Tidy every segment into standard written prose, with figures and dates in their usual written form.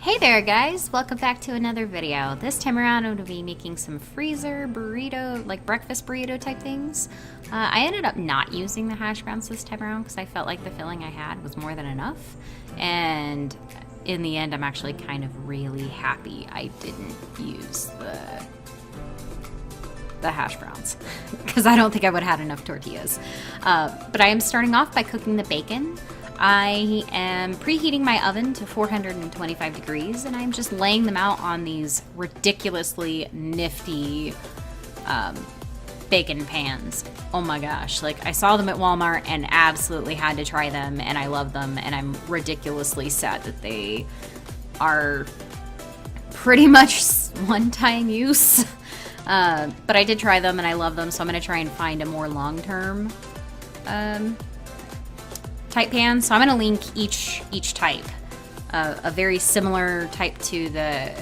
Hey there guys, welcome back to another video. This time around I'm going to be making some freezer burrito, like breakfast burrito type things. I ended up not using the hash browns this time around because I felt like the filling I had was more than enough. And in the end I'm actually kind of really happy I didn't use the hash browns because I don't think I would have had enough tortillas. But I am starting off by cooking the bacon. I am preheating my oven to 425 degrees and I'm just laying them out on these ridiculously nifty bacon pans. Oh my gosh, like I saw them at Walmart and absolutely had to try them and I love them, and I'm ridiculously sad that they are pretty much one-time use. But I did try them and I love them, so I'm going to try and find a more long-term type pan. So I'm going to link each type. A very similar type to the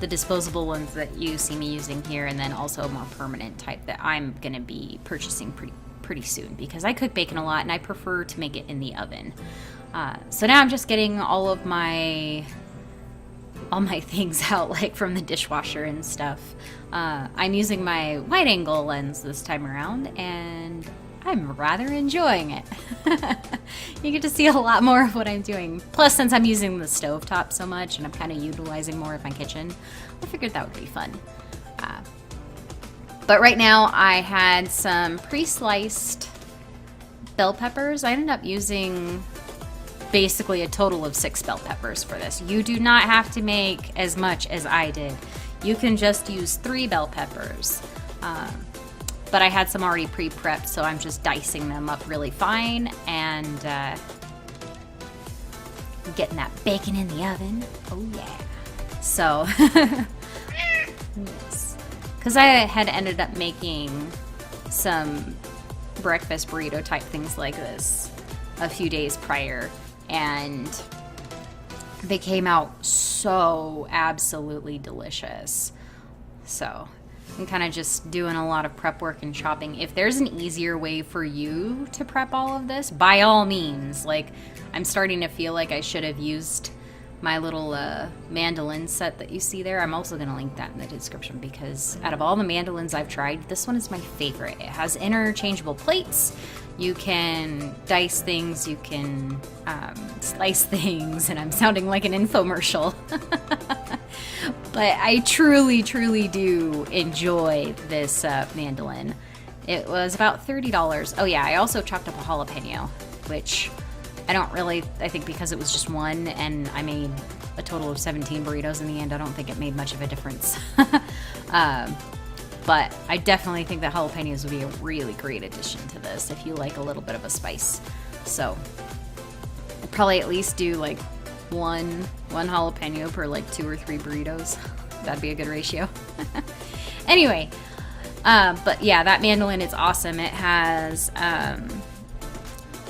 disposable ones that you see me using here, and then also a more permanent type that I'm going to be purchasing pretty soon because I cook bacon a lot and I prefer to make it in the oven. So now I'm just getting all my things out, like from the dishwasher and stuff. I'm using my wide angle lens this time around and I'm rather enjoying it. You get to see a lot more of what I'm doing. Plus, since I'm using the stovetop so much and I'm kind of utilizing more of my kitchen, I figured that would be fun. But right now I had some pre-sliced bell peppers. I ended up using basically a total of 6 bell peppers for this. You do not have to make as much as I did. You can just use 3 bell peppers. But I had some already pre-prepped, so I'm just dicing them up really fine and getting that bacon in the oven. Oh yeah. So, yes. Because I had ended up making some breakfast burrito type things like this a few days prior, and they came out so absolutely delicious. So I'm kind of just doing a lot of prep work and shopping. If there's an easier way for you to prep all of this, by all means. Like, I'm starting to feel like I should have used my little mandolin set that you see there. I'm also going to link that in the description because out of all the mandolins I've tried, this one is my favorite. It has interchangeable plates. You can dice things, you can slice things, and I'm sounding like an infomercial. But I truly, truly do enjoy this mandolin. It was about $30. Oh yeah, I also chopped up a jalapeno, which I think because it was just one and I made a total of 17 burritos in the end, I don't think it made much of a difference. But I definitely think that jalapenos would be a really great addition to this if you like a little bit of a spice. So I'd probably at least do like one jalapeno per like 2 or 3 burritos. That'd be a good ratio. Anyway, but yeah, that mandolin is awesome. It has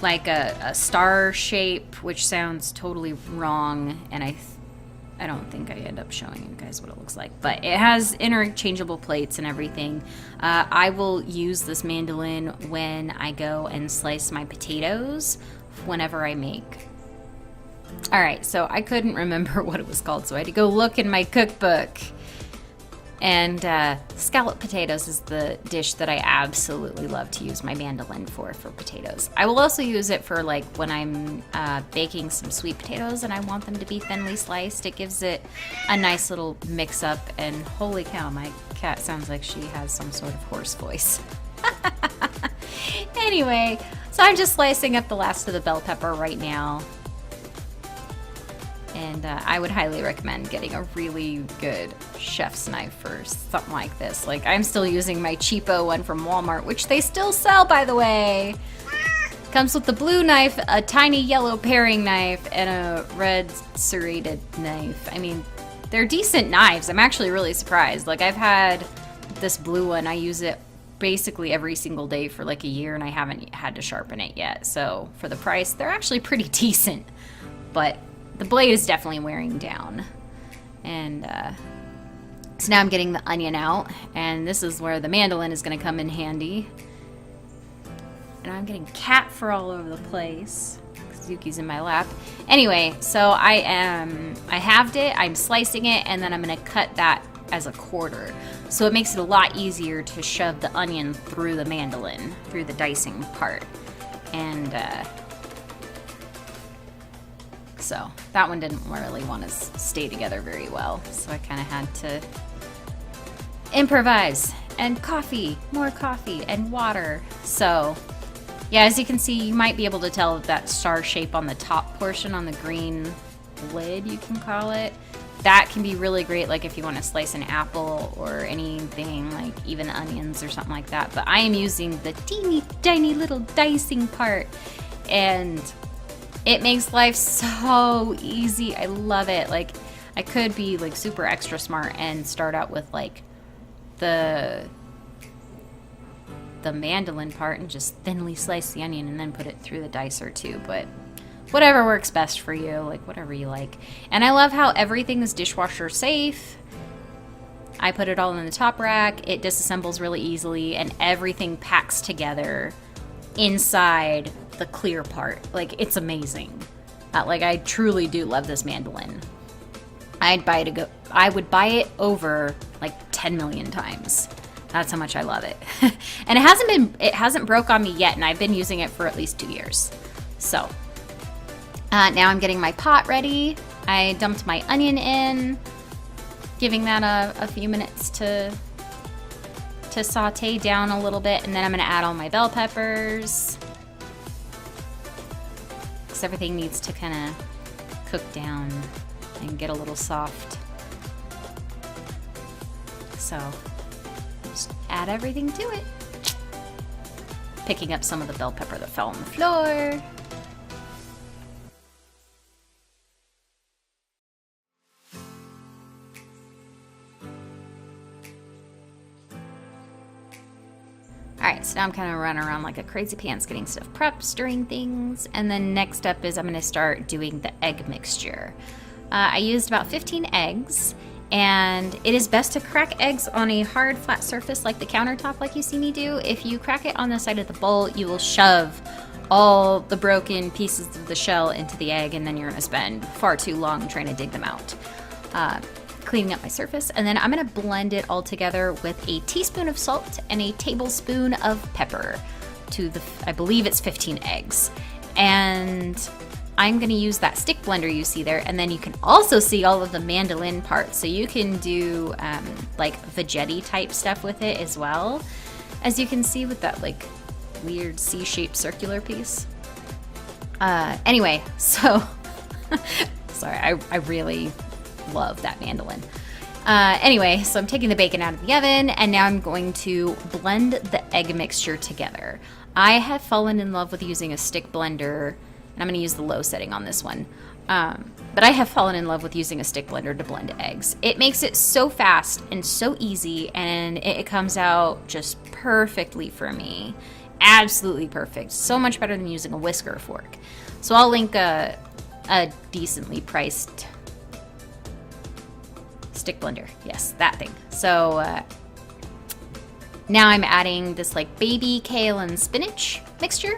like a star shape, which sounds totally wrong, and I don't think I end up showing you guys what it looks like, but it has interchangeable plates and everything. I will use this mandolin when I go and slice my potatoes whenever I make. Alright, so I couldn't remember what it was called, so I had to go look in my cookbook. And scalloped potatoes is the dish that I absolutely love to use my mandolin for potatoes. I will also use it for like when I'm baking some sweet potatoes and I want them to be thinly sliced. It gives it a nice little mix up, and holy cow, my cat sounds like she has some sort of hoarse voice. Anyway, so I'm just slicing up the last of the bell pepper right now. And I would highly recommend getting a really good chef's knife for something like this. Like, I'm still using my cheapo one from Walmart, which they still sell, by the way. Comes with the blue knife, a tiny yellow paring knife, and a red serrated knife. I mean, they're decent knives. I'm actually really surprised. Like, I've had this blue one. I use it basically every single day for like a year, and I haven't had to sharpen it yet. So for the price, they're actually pretty decent. But the blade is definitely wearing down. And so now I'm getting the onion out, and this is where the mandolin is going to come in handy. And I'm getting cat fur all over the place. Zuki's in my lap. Anyway, so I halved it, I'm slicing it, and then I'm gonna cut that as a quarter. So it makes it a lot easier to shove the onion through the mandolin, through the dicing part. And so that one didn't really want to stay together very well. So I kind of had to improvise. And coffee, more coffee, and water. So yeah, as you can see, you might be able to tell that star shape on the top portion, on the green lid, you can call it. That can be really great, like if you want to slice an apple or anything, like even onions or something like that. But I am using the teeny tiny little dicing part, and it makes life so easy. I love it. Like, I could be like super extra smart and start out with like the mandolin part and just thinly slice the onion and then put it through the dicer too, but whatever works best for you, like whatever you like. And I love how everything is dishwasher safe. I put it all in the top rack, it disassembles really easily, and everything packs together inside the clear part. Like, it's amazing. Like, I truly do love this mandolin. I would buy it over like 10 million times. That's how much I love it. And it hasn't broke on me yet, and I've been using it for at least 2 years. So now I'm getting my pot ready. I dumped my onion in, giving that a few minutes to saute down a little bit, and then I'm gonna add all my bell peppers, because everything needs to kind of cook down and get a little soft. So just add everything to it. Picking up some of the bell pepper that fell on the floor. Alright, so now I'm kind of running around like a crazy pants getting stuff prepped, stirring things, and then next up is I'm going to start doing the egg mixture. I used about 15 eggs, and it is best to crack eggs on a hard flat surface like the countertop like you see me do. If you crack it on the side of the bowl, you will shove all the broken pieces of the shell into the egg, and then you're going to spend far too long trying to dig them out. Cleaning up my surface, and then I'm going to blend it all together with a teaspoon of salt and a tablespoon of pepper to I believe it's 15 eggs. And I'm going to use that stick blender you see there, and then you can also see all of the mandolin parts, so you can do like veggetti type stuff with it as well, as you can see with that like weird C-shaped circular piece. Anyway, so sorry, I really love that mandolin. Anyway, so I'm taking the bacon out of the oven, and now I'm going to blend the egg mixture together. I have fallen in love with using a stick blender, and I'm going to use the low setting on this one. But I have fallen in love with using a stick blender to blend eggs. It makes it so fast and so easy, and it comes out just perfectly for me. Absolutely perfect. So much better than using a whisker or fork. So I'll link a decently priced stick blender. Yes, that thing. So now I'm adding this like baby kale and spinach mixture.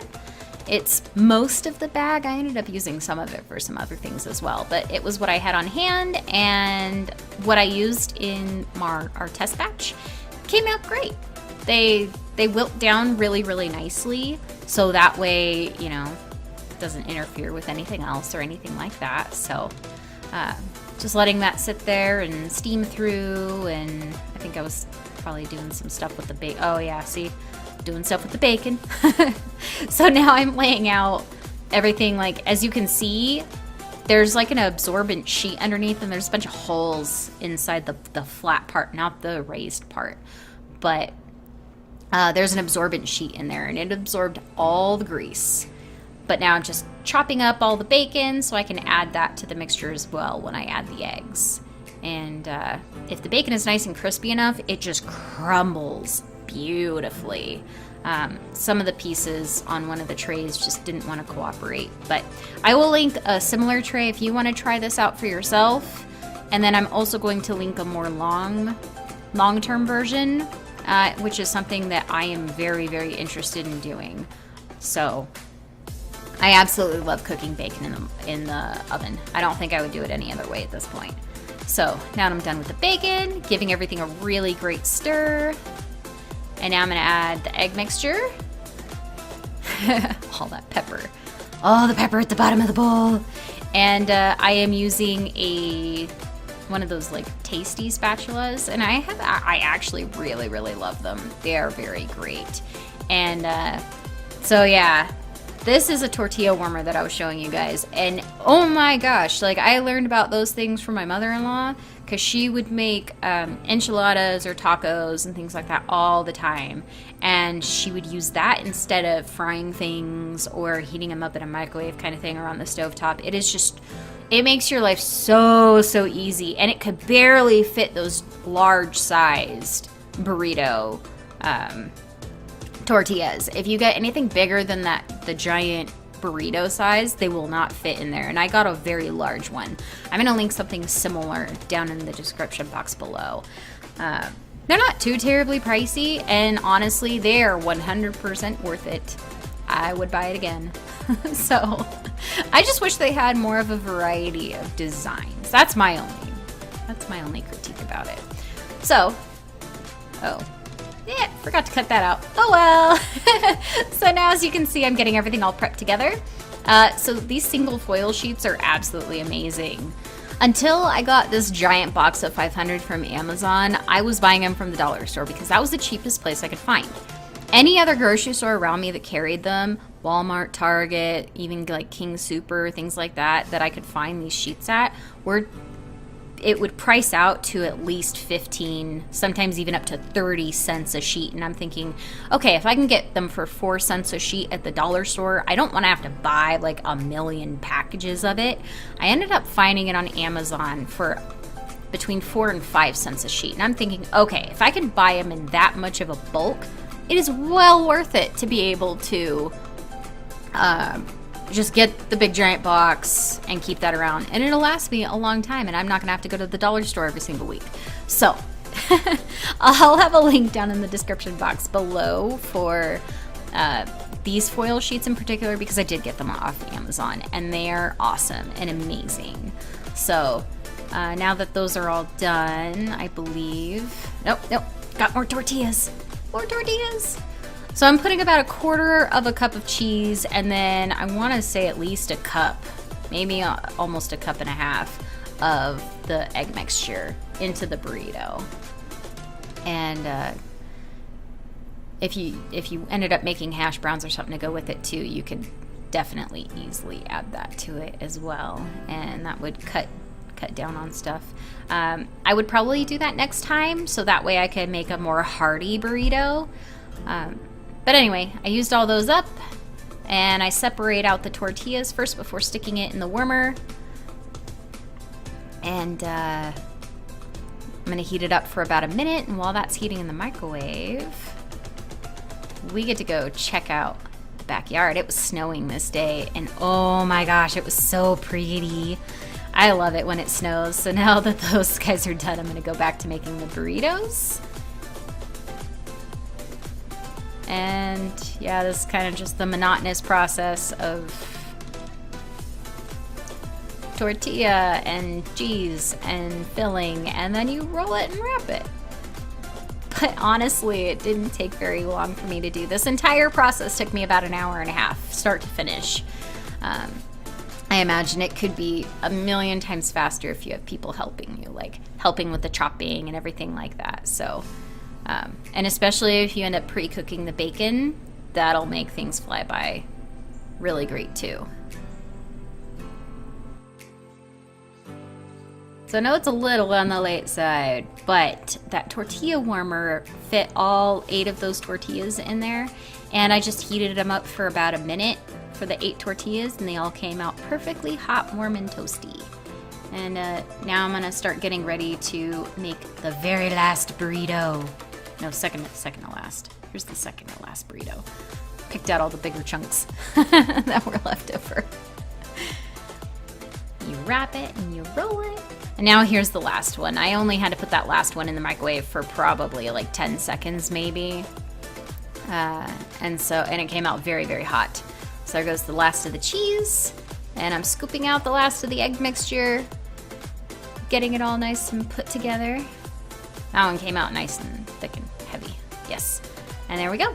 It's most of the bag. I ended up using some of it for some other things as well, but it was what I had on hand, and what I used in our test batch came out great. They wilt down really, really nicely, so that way, you know, it doesn't interfere with anything else or anything like that. So just letting that sit there and steam through, and I think I was probably doing some stuff with the bacon. Oh yeah, see? Doing stuff with the bacon. So now I'm laying out everything, like, as you can see, there's like an absorbent sheet underneath, and there's a bunch of holes inside the flat part, not the raised part. But there's an absorbent sheet in there, and it absorbed all the grease. But now I'm just chopping up all the bacon so I can add that to the mixture as well when I add the eggs. And if the bacon is nice and crispy enough, it just crumbles beautifully. Some of the pieces on one of the trays just didn't want to cooperate. But I will link a similar tray if you want to try this out for yourself. And then I'm also going to link a more long-term version, which is something that I am very, very interested in doing. So I absolutely love cooking bacon in the oven. I don't think I would do it any other way at this point. So now I'm done with the bacon, giving everything a really great stir. And now I'm gonna add the egg mixture. All that pepper. Oh, the pepper at the bottom of the bowl. And I am using one of those like tasty spatulas, and I actually really, really love them. They are very great. And so yeah, this is a tortilla warmer that I was showing you guys, and oh my gosh, like I learned about those things from my mother-in-law, because she would make enchiladas or tacos and things like that all the time, and she would use that instead of frying things or heating them up in a microwave kind of thing or on the stovetop. It is just, it makes your life so easy, and it could barely fit those large-sized burrito tortillas. If you get anything bigger than the giant burrito size, they will not fit in there. And I got a very large one. I'm gonna link something similar down in the description box below. They're not too terribly pricey, and honestly, they are 100% worth it. I would buy it again. So I just wish they had more of a variety of designs. That's my only critique about it. So, yeah, forgot to cut that out. Oh well. So now, as you can see, I'm getting everything all prepped together. So these single foil sheets are absolutely amazing. Until I got this giant box of 500 from Amazon, I was buying them from the dollar store because that was the cheapest place I could find. Any other grocery store around me that carried them, Walmart, Target, even like King Super, things like that I could find these sheets at, it would price out to at least 15, sometimes even up to 30 cents a sheet. And I'm thinking, okay, if I can get them for 4 cents a sheet at the dollar store, I don't want to have to buy like a million packages of it. I ended up finding it on Amazon for between 4 and 5 cents a sheet. And I'm thinking, okay, if I can buy them in that much of a bulk, it is well worth it to be able to just get the big giant box and keep that around, and it'll last me a long time, and I'm not gonna have to go to the dollar store every single week. So I'll have a link down in the description box below for these foil sheets in particular, because I did get them off Amazon and they are awesome and amazing. So now that those are all done, I believe, nope, got more tortillas. So I'm putting about 1/4 cup of cheese, and then I want to say at least a cup, maybe almost 1.5 cups of the egg mixture into the burrito. And if you ended up making hash browns or something to go with it too, you could definitely easily add that to it as well, and that would cut down on stuff. I would probably do that next time, so that way I could make a more hearty burrito. But anyway, I used all those up, and I separate out the tortillas first before sticking it in the warmer. And I'm gonna heat it up for about a minute, and while that's heating in the microwave, we get to go check out the backyard. It was snowing this day, and oh my gosh, it was so pretty. I love it when it snows. So now that those guys are done, I'm gonna go back to making the burritos. And yeah, this is kind of just the monotonous process of tortilla and cheese and filling, and then you roll it and wrap it. But honestly, it didn't take very long for me to do. This entire process took me about 1.5 hours, start to finish. I imagine it could be a million times faster if you have people helping you, like helping with the chopping and everything like that. So and especially if you end up pre-cooking the bacon, that'll make things fly by really great too. So I know it's a little on the late side, but that tortilla warmer fit all 8 of those tortillas in there, and I just heated them up for about a minute for the 8 tortillas, and they all came out perfectly hot, warm, and toasty. And now I'm gonna start getting ready to make the very last burrito. No, second to last. Here's the second to last burrito. Picked out all the bigger chunks that were left over. You wrap it and you roll it. And now here's the last one. I only had to put that last one in the microwave for probably like 10 seconds maybe. And it came out very, very hot. So there goes the last of the cheese, and I'm scooping out the last of the egg mixture, getting it all nice and put together. That one came out nice and thick and heavy. Yes. And there we go.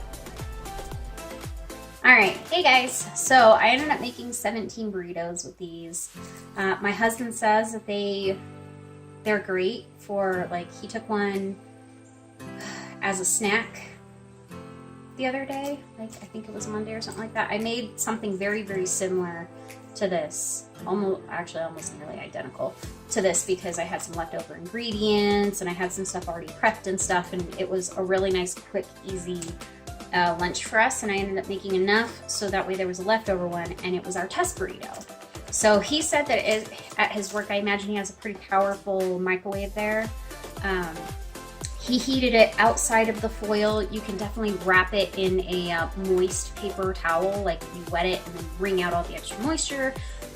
All right, hey guys. So I ended up making 17 burritos with these. My husband says that they're great for, like, he took one as a snack the other day. Like, I think it was Monday or something like that. I made something very, very similar to this. Almost nearly identical to this because I had some leftover ingredients and I had some stuff already prepped and stuff, and it was a really nice, quick, easy lunch for us, and I ended up making enough so that way there was a leftover one, and it was our test burrito. So he said that at his work, I imagine he has a pretty powerful microwave there. He heated it outside of the foil. You can definitely wrap it in a moist paper towel, like you wet it and then wring out all the extra moisture,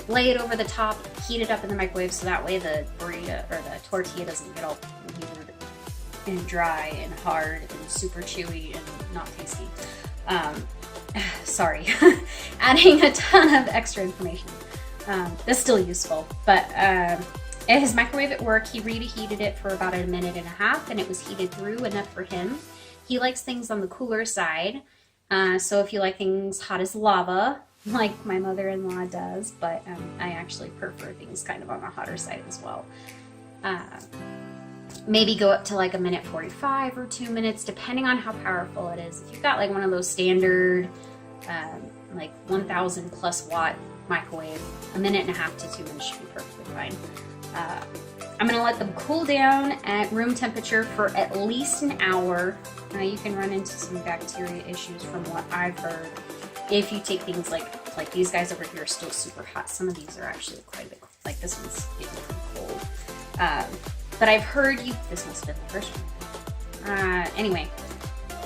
lay it over the top, heat it up in the microwave so that way the burrito or the tortilla doesn't get all weird and dry and hard and super chewy and not tasty. Sorry, adding a ton of extra information. That's still useful, but at his microwave at work, he reheated it for about 1.5 minutes, and it was heated through enough for him. He likes things on the cooler side, so if you like things hot as lava, like my mother-in-law does, but I actually prefer things kind of on the hotter side as well. Maybe go up to like 1:45 or 2 minutes, depending on how powerful it is. If you've got like one of those standard, like 1,000 plus watt microwave, 1.5 minutes to 2 minutes should be perfectly fine. I'm gonna let them cool down at room temperature for at least an hour. You can run into some bacteria issues from what I've heard. If you take things like these guys over here are still super hot. Some of these are actually quite a bit cold. Like this one's getting pretty cold. But I've heard this must have been the first one. Anyway,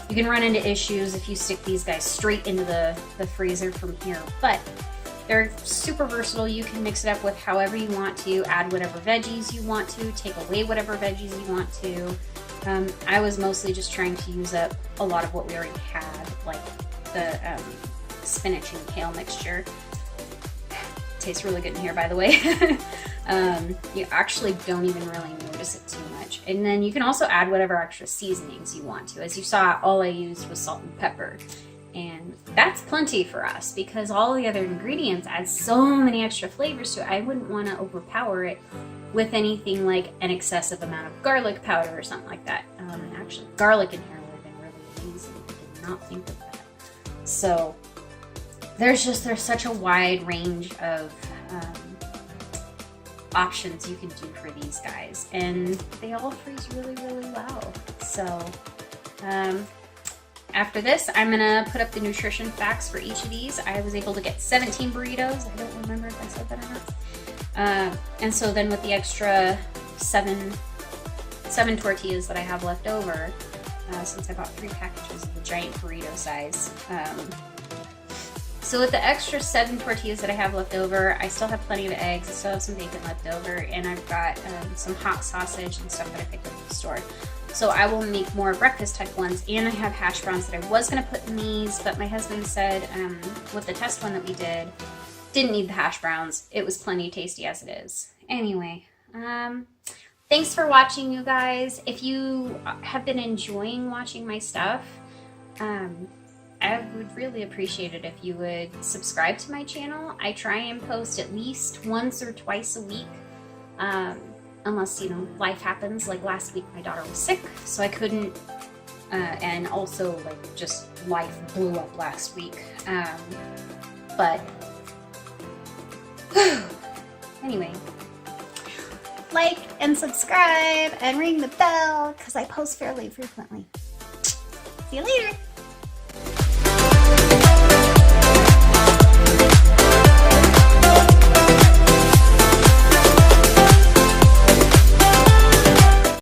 you can run into issues if you stick these guys straight into the freezer from here. But they're super versatile. You can mix it up with however you want to, add whatever veggies you want to, take away whatever veggies you want to. I was mostly just trying to use up a lot of what we already had, like the spinach and kale mixture. Tastes really good in here, by the way. You actually don't even really notice it too much. And then you can also add whatever extra seasonings you want to. As you saw, all I used was salt and pepper. And that's plenty for us because all the other ingredients add so many extra flavors to it. I wouldn't want to overpower it with anything like an excessive amount of garlic powder or something like that. Actually, garlic in here would have been really amazing. I did not think of that. So there's such a wide range of options you can do for these guys, and they all freeze really, really well. So after this, I'm gonna put up the nutrition facts for each of these. I was able to get 17 burritos. I don't remember if I said that or not. And so then with the extra seven tortillas that I have left over, since I bought 3 packages of the giant burrito size. So with the extra 7 tortillas that I have left over, I still have plenty of eggs, I still have some bacon left over, and I've got some hot sausage and stuff that I picked up at the store. So I will make more breakfast type ones, and I have hash browns that I was going to put in these, but my husband said with the test one that we didn't need the hash browns. It was plenty tasty as it is. Anyway, thanks for watching, you guys. If you have been enjoying watching my stuff, I would really appreciate it if you would subscribe to my channel. I try and post at least once or twice a week, unless, life happens. Like last week, my daughter was sick, so I couldn't, and also, like, just life blew up last week. But, anyway, like and subscribe and ring the bell, because I post fairly frequently. See you later!